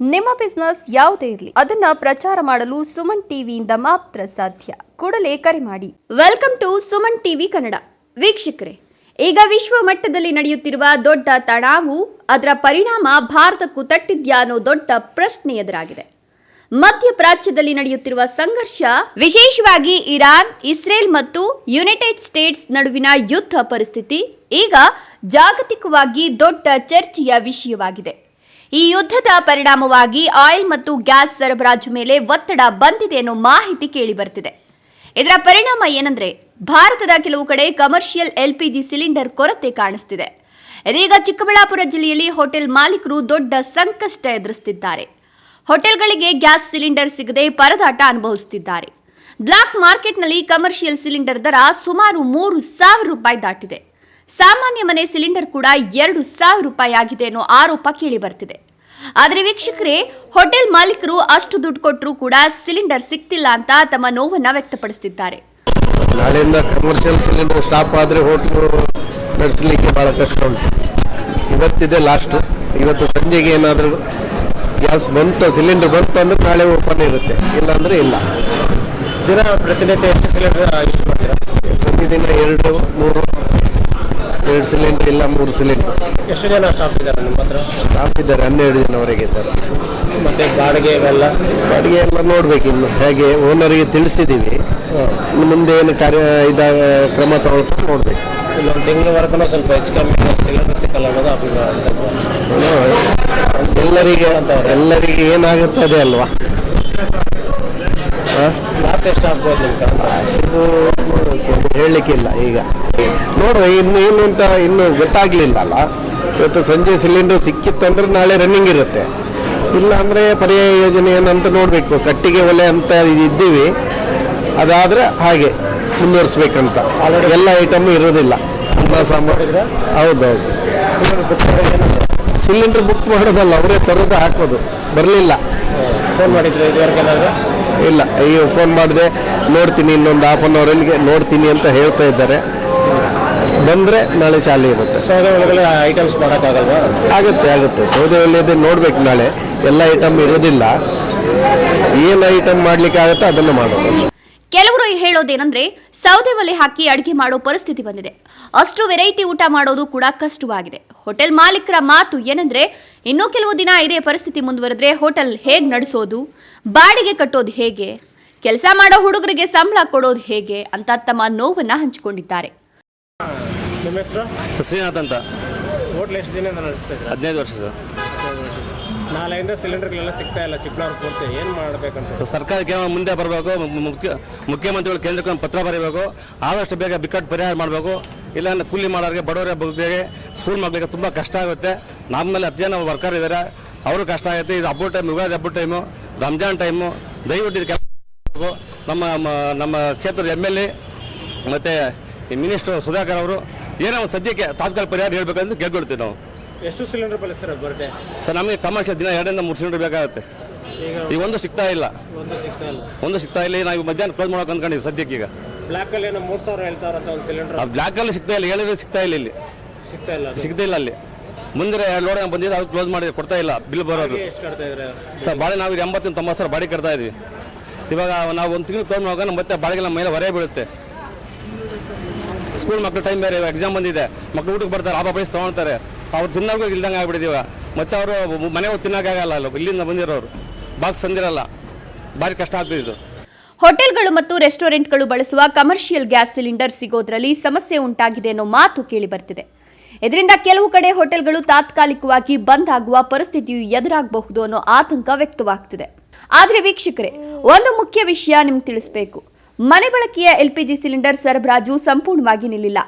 ನಿಮ್ಮ ಬಿಸ್ನೆಸ್ ಯಾವುದೇ ಇರಲಿ ಅದನ್ನ ಪ್ರಚಾರ ಮಾಡಲು ಸುಮನ್ ಟಿವಿಯಿಂದ ಮಾತ್ರ ಸಾಧ್ಯ. ಕೂಡಲೇ ಕರೆ ಮಾಡಿ. Welcome to Suman TV Kannada. ವೀಕ್ಷಕರೇ, ಈಗ ವಿಶ್ವ ಮಟ್ಟದಲ್ಲಿ ನಡೆಯುತ್ತಿರುವ ದೊಡ್ಡ ತಣಾವು, ಅದರ ಪರಿಣಾಮ ಭಾರತಕ್ಕೂ ತಟ್ಟಿದ್ಯಾ ಅನ್ನೋ ದೊಡ್ಡ ಪ್ರಶ್ನೆ ಎದುರಾಗಿದೆ. ಮಧ್ಯಪ್ರಾಚ್ಯದಲ್ಲಿ ನಡೆಯುತ್ತಿರುವ ಸಂಘರ್ಷ, ವಿಶೇಷವಾಗಿ ಇರಾನ್, ಇಸ್ರೇಲ್ ಮತ್ತು ಯುನೈಟೆಡ್ ಸ್ಟೇಟ್ಸ್ ನಡುವಿನ ಯುದ್ಧ ಪರಿಸ್ಥಿತಿ ಈಗ ಜಾಗತಿಕವಾಗಿ ದೊಡ್ಡ ಚರ್ಚೆಯ ವಿಷಯವಾಗಿದೆ. ಈ ಯುದ್ಧದ ಪರಿಣಾಮವಾಗಿ ಆಯಿಲ್ ಮತ್ತು ಗ್ಯಾಸ್ ಸರಬರಾಜು ಮೇಲೆ ಒತ್ತಡ ಬಂದಿದೆ ಅನ್ನೋ ಮಾಹಿತಿ ಕೇಳಿ ಬರ್ತಿದೆ. ಇದರ ಪರಿಣಾಮ ಏನಂದ್ರೆ, ಭಾರತದ ಕೆಲವು ಕಡೆ ಕಮರ್ಷಿಯಲ್ LPG ಸಿಲಿಂಡರ್ ಕೊರತೆ ಕಾಣಿಸ್ತಿದೆ. ಇದೀಗ ಚಿಕ್ಕಬಳ್ಳಾಪುರ ಜಿಲ್ಲೆಯಲ್ಲಿ ಹೋಟೆಲ್ ಮಾಲೀಕರು ದೊಡ್ಡ ಸಂಕಷ್ಟ ಎದುರಿಸುತ್ತಿದ್ದಾರೆ. ಹೋಟೆಲ್ಗಳಿಗೆ ಗ್ಯಾಸ್ ಸಿಲಿಂಡರ್ ಸಿಗದೆ ಪರದಾಟ ಅನುಭವಿಸುತ್ತಿದ್ದಾರೆ. ಬ್ಲಾಕ್ ಮಾರ್ಕೆಟ್ನಲ್ಲಿ ಕಮರ್ಷಿಯಲ್ ಸಿಲಿಂಡರ್ ದರ ಸುಮಾರು 3,000 ರೂಪಾಯಿ ದಾಟಿದೆ. ಸಾಮಾನ್ಯ ಮನೆ ಸಿಲಿಂಡರ್ ಕೂಡ 2,000 ರೂಪಾಯಿ ಆಗಿದೆ ಅನ್ನೋ ಆರೋಪ ಕೇಳಿ ಬರ್ತಿದೆ. ಆದರೆ ವೀಕ್ಷಕರೇ, ಹೋಟೆಲ್ ಮಾಲೀಕರು ಅಷ್ಟು ದುಡ್ಡು ಕೊಟ್ಟರು ಕೂಡ ಸಿಲಿಂಡರ್ ಸಿಗ್ತಿಲ್ಲ ಅಂತ ತಮ್ಮ ನೋವನ್ನ ವ್ಯಕ್ತಪಡಿಸುತ್ತಿದ್ದಾರೆ. ನಾಳೆಯಿಂದ ಕಮರ್ಷಿಯಲ್ ಸಿಲಿಂಡರ್ ಸ್ಟಾಪ್ ಆದರೆ ಹೋಟೆಲ್ ನಡೆಸಲಿಕ್ಕೆ ಬಹಳ ಕಷ್ಟ ಉಂಟು. ಇವತ್ತಿದೆ ಲಾಸ್ಟ್. ಇವತ್ತು ಸಂಜೆಗೆ ಏನಾದರೂ ಗ್ಯಾಸ್ ಬಂತು, ಸಿಲಿಂಡರ್ ಬಂತು ಅಂದ್ರೆ ನಾಳೆ ಓಪನ್ ಇರುತ್ತೆ, ಇಲ್ಲಾಂದ್ರೆ ಇಲ್ಲ. ದಿನ ಪ್ರತಿನಿತ್ಯ ಎಷ್ಟು ಸಿಲಿಂಡರ್ ಯೂಸ್ ಮಾಡ್ತೀರಾ? ಪ್ರತಿದಿನ 2-3 ಸಿಲಿಂಡರ್ ಇಲ್ಲ 3 ಸಿಲಿಂಡರ್. ಎಷ್ಟು ಜನ ಸ್ಟಾಫ್ ಇದ್ದಾರೆ ನಿಮ್ಮ ಹತ್ರ? ಸ್ಟಾಫ್ ಇದ್ದಾರೆ, 12 ಜನವರೆಗೆ ಇದ್ದಾರೆ. ಮತ್ತೆ ಬಾಡಿಗೆ ಎಲ್ಲ ನೋಡ್ಬೇಕು. ಇನ್ನು ಹೇಗೆ ಓನರಿಗೆ ತಿಳಿಸಿದ್ದೀವಿ, ಇನ್ನು ಮುಂದೆ ಏನು ಕ್ರಮ ತಗೊಳ್ಕೊಂಡು ನೋಡ್ಬೇಕು. ಇನ್ನೊಂದು ತಿಂಗಳವರೆಗೂ ಸ್ವಲ್ಪ ಹೆಚ್ಚು ಕಮ್ಮಿ ಸಿಲಿಂಡರ್ ಸಿಕ್ಕಲ್ಲ ಅನ್ನೋದು ಎಲ್ಲರಿಗೆ ಏನಾಗುತ್ತೆ ಅದೇ ಅಲ್ವಾ. ಲಾಸ್ ಎಷ್ಟು ಆಗ್ಬೋದು ನಿಮ್ಗೆ? ಹೇಳಲಿಕ್ಕಿಲ್ಲ. ಈಗ ನೋಡುವ, ಏನು ಅಂತ ಇನ್ನೂ ಗೊತ್ತಾಗ್ಲಿಲ್ಲ ಅಲ್ಲ. ಇವತ್ತು ಸಂಜೆ ಸಿಲಿಂಡರ್ ಸಿಕ್ಕಿತ್ತಂದ್ರೆ ನಾಳೆ ರನ್ನಿಂಗ್ ಇರುತ್ತೆ, ಇಲ್ಲ ಅಂದ್ರೆ ಪರ್ಯಾಯ ಯೋಜನೆ ಏನಂತ ನೋಡ್ಬೇಕು. ಕಟ್ಟಿಗೆ ಒಲೆ ಅಂತ ಇದ್ದೀವಿ, ಅದಾದ್ರೆ ಹಾಗೆ ಮುಂದುವರಿಸ್ಬೇಕಂತ. ಎಲ್ಲ ಐಟಮ್ ಇರೋದಿಲ್ಲ. ಅನ್ನ ಸಾಂಬಾರು. ಹೌದೌದು. ಸಿಲಿಂಡರ್ ಬುಕ್ ಮಾಡೋದಲ್ಲ, ಅವರೇ ತರೋದು ಹಾಕೋದು. ಬರಲಿಲ್ಲ. ಫೋನ್ ಮಾಡಿದ್ರೆ ಇದುವರೆಗೆ ಇಲ್ಲ, ಈಗ ಫೋನ್ ಮಾಡಿದೆ, ನೋಡ್ತೀನಿ ಇನ್ನೊಂದು ಹಾಫ್ ಅನ್ ಅವರಲ್ಲಿ ನೋಡ್ತೀನಿ ಅಂತ ಹೇಳ್ತಾ ಇದ್ದಾರೆ. ಬಂದರೆ ನಾಳೆ ಚಾಲು ಇರುತ್ತೆ. ಸೌದೆ ಒಳಗಡೆ ಐಟಮ್ಸ್ ಮಾಡೋಕ್ಕಾಗಲ್ವಾ? ಆಗುತ್ತೆ. ಸೌದೆ ಒಲೆಯದೇ ನೋಡ್ಬೇಕು. ನಾಳೆ ಎಲ್ಲ ಐಟಮ್ ಇರೋದಿಲ್ಲ. ಏನು ಐಟಮ್ ಮಾಡ್ಲಿಕ್ಕೆ ಆಗುತ್ತೆ ಅದನ್ನು ಮಾಡೋದು. ಕೆಲವರು ಹೇಳೋದೇನಂದ್ರೆ, ಸೌದೆ ಒಲೆ ಹಾಕಿ ಅಡಿಗೆ ಮಾಡೋ ಪರಿಸ್ಥಿತಿ ಬಂದಿದೆ. ಅಷ್ಟು ವೆರೈಟಿ ಊಟ ಮಾಡೋದು ಕೂಡ ಕಷ್ಟವಾಗಿದೆ. ಹೋಟೆಲ್ ಮಾಲೀಕರ ಮಾತು ಏನಂದ್ರೆ, ಇನ್ನೂ ಕೆಲವು ದಿನ ಇದೇ ಪರಿಸ್ಥಿತಿ ಮುಂದುವರೆದ್ರೆ ಹೋಟೆಲ್ ಹೇಗೆ ನಡೆಸೋದು, ಬಾಡಿಗೆ ಕಟ್ಟೋದು ಹೇಗೆ, ಕೆಲಸ ಮಾಡೋ ಹುಡುಗರಿಗೆ ಸಂಬಳ ಕೊಡೋದು ಹೇಗೆ ಅಂತ ತಮ್ಮ ನೋವನ್ನ ಹಂಚಿಕೊಂಡಿದ್ದಾರೆ. ನಿಮ್ಮ ಹೆಸರು? ಶ್ರೀನಾಥ್ ಅಂತ. ಹೋಟ್ಲ್ ಎಷ್ಟು ದಿನ ನಡೆಸ್ತಾ ಇದ್ದಾರೆ? 15 ವರ್ಷ ಸರ್. ನಾಳೆಯಿಂದ ಸಿಲಿಂಡರ್ಗಳೆಲ್ಲ ಸಿಗ್ತಾ ಇಲ್ಲ ಚಿಕ್ಕಬಳ್ಳಾಪುರ ಪೂರ್ತಿ. ಏನು ಮಾಡಬೇಕಂತ ಸರ್ಕಾರಕ್ಕೆ ಮುಂದೆ ಬರಬೇಕು. ಮುಖ್ಯಮಂತ್ರಿಗಳು ಕೇಂದ್ರಕ್ಕೆ ಒಂದು ಪತ್ರ ಬರೀಬೇಕು. ಆದಷ್ಟು ಬೇಗ ಬಿಕ್ಕಟ್ಟು ಪರಿಹಾರ ಮಾಡಬೇಕು. ಇಲ್ಲಾಂದ್ರೆ ಕೂಲಿ ಮಾಡೋರಿಗೆ, ಬಡವರ ಬಗ್ಗೆ, ಸ್ಕೂಲ್ ಮಕ್ಕಳಿಗೆ ತುಂಬ ಕಷ್ಟ ಆಗುತ್ತೆ. ನಮ್ಮಲ್ಲಿ 10 ಜನ ವರ್ಕರ್ ಇದ್ದಾರೆ, ಅವರು ಕಷ್ಟ ಆಗುತ್ತೆ. ಇದು ಹಬ್ಬದ ಟೈಮ್, ಯುಗಾದಿ ಹಬ್ಬದ ಟೈಮು, ರಂಜಾನ್ ಟೈಮು. ದಯವಿಟ್ಟು ಇದು ಕೆಲಸ ನಮ್ಮ ಕ್ಷೇತ್ರದ MLA ಮತ್ತು ಮಿನಿಸ್ಟರ್ ಸುಧಾಕರ್ ಅವರು ಏನೋ ಒಂದು ಸದ್ಯಕ್ಕೆ ತಾತ್ಕಾಲಿಕ ಪರಿಹಾರ ಹೇಳ್ಬೇಕಂತ ಕೇಳ್ಕೊಳ್ತೀವಿ ನಾವು. ಎಷ್ಟು ಸಿಲಿಂಡರ್ ಬಳಸ್ತಾರೆ ಬರ್ಡೇ? ಸರ್, ನಮಗೆ ಕಮರ್ಷಿಯಲ್ ದಿನ 2-3 ಸಿಲಿಂಡರ್ ಬೇಕಾಗುತ್ತೆ. ಈಗ ಒಂದು ಸಿಗ್ತಾ ಇಲ್ಲ. ನಾವು ಮಧ್ಯಾಹ್ನ ಕ್ಲೋಸ್ ಮಾಡೋಕೆ ಅಂದ್ಕೊಂಡಿವಿ ಸದ್ಯಕ್ಕೆ. ಈಗ ಬ್ಲ್ಯಾಕಲ್ಲಿ ಏನೋ 3,000 ಹೇಳ್ತಾರೆ ಅಂತ ಒಂದು ಸಿಲಿಂಡರ್. ಬ್ಲ್ಯಾಕಲ್ಲಿ ಸಿಗ್ತಾ ಇಲ್ಲ, ಹೇಳಿದ್ರೆ ಸಿಗ್ತಾ ಇಲ್ಲ. ಇಲ್ಲಿ ಸಿಗ್ತಾ ಇಲ್ಲ. ಅಲ್ಲಿ ಮುಂದೆ 2 ಲೋಡ್ ಬಂದಿದ್ದು, ಅದು ಕ್ಲೋಸ್ ಮಾಡಿ ಕೊಡ್ತಾ ಇಲ್ಲ. ಬಿಲ್ ಬರೋದು ಎಷ್ಟು ಕಟ್ತಾ ಇದ್ದಾರೆ ಸರ್? ಬಾಡಿ ನಾವು 80-90 ಸಾವಿರ ಬಾಡಿ ಕಟ್ತಾ ಇದ್ವಿ. ಇವಾಗ ನಾವು ಒಂದು ತಿಂಗಳು ಕ್ಲೋಸ್ ಮಾಡುವಾಗ ಮತ್ತೆ ಬಾಡಿಗೆಲ್ಲ ಮೇಲೆ ಹೊರೆ ಬೀಳುತ್ತೆ. ಸ್ಕೂಲ್ ಮಕ್ಕಳು ಟೈಮ್ ಬೇರೆ, ಎಕ್ಸಾಮ್ ಬಂದಿದೆ, ಮಕ್ಕಳು ಊಟಕ್ಕೆ ಬರ್ತಾರೆ, ಆಪ ಪ್ರೈಸ್ ತೊಗೊಳ್ತಾರೆ. ಅವ್ರು ತಿನ್ನೋಕೆ ಇಲ್ದಂಗೆ ಆಗ್ಬಿಟ್ಟಿದೀವ. ಮತ್ತೆ ಅವರು ಮನೆ ಹೋಗಿ ತಿನ್ನೋಕ್ಕಾಗಲ್ಲ. ಇಲ್ಲಿಂದ ಬಂದಿರೋರು ಬಾಕ್ಸ್ ತಂದಿರಲ್ಲ. ಭಾರಿ ಕಷ್ಟ ಆಗ್ತಿದ್ದು. ಹೋಟೆಲ್ಗಳು ಮತ್ತು ರೆಸ್ಟೋರೆಂಟ್ಗಳು ಬಳಸುವ ಕಮರ್ಷಿಯಲ್ ಗ್ಯಾಸ್ ಸಿಲಿಂಡರ್ ಸಿಗೋದ್ರಲ್ಲಿ ಸಮಸ್ಯೆ ಉಂಟಾಗಿದೆ ಅನ್ನೋ ಮಾತು ಕೇಳಿ ಬರ್ತಿದೆ. ಇದರಿಂದ ಕೆಲವು ಕಡೆ ಹೋಟೆಲ್ಗಳು ತಾತ್ಕಾಲಿಕವಾಗಿ ಬಂದ್ ಆಗುವ ಪರಿಸ್ಥಿತಿಯು ಎದುರಾಗಬಹುದು ಅನ್ನೋ ಆತಂಕ ವ್ಯಕ್ತವಾಗ್ತಿದೆ. ಆದ್ರೆ ವೀಕ್ಷಕರೇ, ಒಂದು ಮುಖ್ಯ ವಿಷಯ ನಿಮ್ಗೆ ತಿಳಿಸಬೇಕು. ಮನೆ ಬಳಕೆಯ LPG ಸಿಲಿಂಡರ್ ಸರಬರಾಜು ಸಂಪೂರ್ಣವಾಗಿ ನಿಲ್ಲಿಲ್ಲ.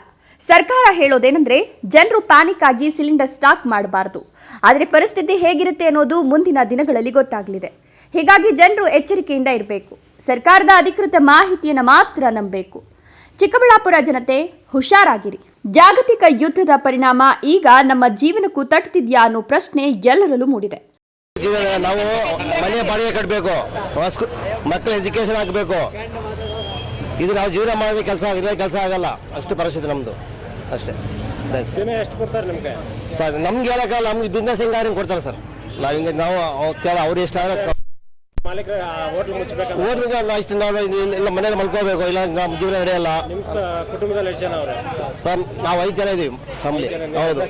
ಸರ್ಕಾರ ಹೇಳೋದೇನೆಂದ್ರೆ, ಜನರು ಪ್ಯಾನಿಕ್ ಆಗಿ ಸಿಲಿಂಡರ್ ಸ್ಟಾಕ್ ಮಾಡಬಾರದು. ಆದರೆ ಪರಿಸ್ಥಿತಿ ಹೇಗಿರುತ್ತೆ ಅನ್ನೋದು ಮುಂದಿನ ದಿನಗಳಲ್ಲಿ ಗೊತ್ತಾಗಲಿದೆ. ಹೀಗಾಗಿ ಜನರು ಎಚ್ಚರಿಕೆಯಿಂದ ಇರಬೇಕು. ಸರ್ಕಾರದ ಅಧಿಕೃತ ಮಾಹಿತಿಯನ್ನು ಮಾತ್ರ ನಂಬಬೇಕು. ಚಿಕ್ಕಬಳ್ಳಾಪುರ ಜನತೆ ಹುಷಾರಾಗಿರಿ. ಜಾಗತಿಕ ಯುದ್ಧದ ಪರಿಣಾಮ ಈಗ ನಮ್ಮ ಜೀವನಕ್ಕೂ ತಟ್ಟುತ್ತಿದೆಯಾ ಅನ್ನೋ ಪ್ರಶ್ನೆ ಎಲ್ಲರಲ್ಲೂ ಮೂಡಿದೆ. ನಾವು ಮನೆ ಬಾಡಿಗೆ ಕಟ್ಟಬೇಕು, ಮಕ್ಕಳ ಎಜುಕೇಶನ್ ಆಗಬೇಕು. ಇದು ನಾವು ಜೀವನ ಮಾಡೋದು ಕೆಲಸ ಆಗಲ್ಲ. ಅಷ್ಟು ಪರಿಸ್ಥಿತಿ ನಮ್ಮದು ಅಷ್ಟೇ. ದಿನ ಎಷ್ಟು ಕೊಡ್ತಾರೆ ನಿಮಗೆ? ಸರ್, ನಮ್ಗೆ ಹೇಳೋಕ್ಕಲ್ಲ. ನಮ್ಗೆ ಬಿಸ್ನೆಸ್ ಹೆಂಗಾದ್ರೆ ಕೊಡ್ತಾರೆ ಸರ್. ನಾವು ಹಿಂಗೆ ನಾವು ಅವ್ರು ಎಷ್ಟು ಆದರೆ ಮಾಲೀಕರ ಹೋಟ್ಲ್ ಮುಚ್ಚಬೇಕಂತ ಓಟ್ರಿಗೆ ನಾವು ಇಷ್ಟು ನಾವು ಇಲ್ಲ ಮನೇಲಿ ಮಲ್ಕೋಬೇಕು, ಇಲ್ಲ ನಮ್ಮ ಜೀವನ ನಡೆಯಲ್ಲ. ನಿಮ್ಮ ಕುಟುಂಬದಲ್ಲಿ ಎಷ್ಟು ಜನ ಅವರೇ? ಸರ್ ನಾವು 5 ಜನ ಇದ್ದೀವಿ ಫ್ಯಾಮಿಲಿ. ಹೌದು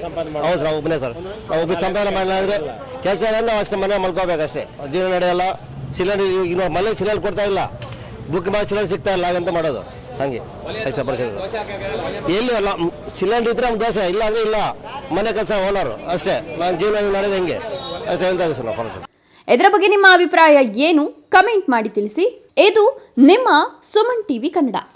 ಹೌದು ಸರ್, ಒಬ್ಬನೇ ಸರ್. ನಾವು ಒಬ್ಬರು ಸಂಪಾದನೆ ಮಾಡಲಾದ್ರೆ ಕೆಲಸ ನಾವು ಅಷ್ಟೇ ಮನೆ ಮಲ್ಕೋಬೇಕಷ್ಟೇ, ಜೀವನ ನಡೆಯಲ್ಲ. ಸಿಲಿಂಡರ್ ಈಗ ಮನೆ ಸಿಲಿಂಡರ್ ಕೊಡ್ತಾ ಇಲ್ಲ, ಬುಕ್ ಮಾಡಿ ಸಿಲಿಂಡರ್ ಸಿಗ್ತಾ ಇಲ್ಲ, ಹಾಗಂತ ಮಾಡೋದು ಹಾಗೆ ಅಷ್ಟೇ ಪರಿಸ್ಥಿತಿ. ಎಲ್ಲಿ ಅಲ್ಲ ಸಿಲಿಂಡರ್ ಇದ್ರೆ ನಮ್ಮ ದೋಸೆ, ಇಲ್ಲ ಅಂದರೆ ಇಲ್ಲ, ಮನೆ ಕೆಲಸ ಓನರು ಅಷ್ಟೇ. ನಾನು ಜೀವನ ನಡೆಯೋದು ಹೆಂಗೆ ಅಷ್ಟೇ ಹೇಳ್ತಾ ಇದ್ದೀವಿ ಸರ್ ನಾವು ಪರಿಸ್ಥಿತಿ. ಇದರ ಬಗ್ಗೆ ನಿಮ್ಮ ಅಭಿಪ್ರಾಯ ಏನು? ಕಮೆಂಟ್ ಮಾಡಿ ತಿಳಿಸಿ. ಇದು ನಿಮ್ಮ ಸುಮನ್ ಟಿವಿ ಕನ್ನಡ.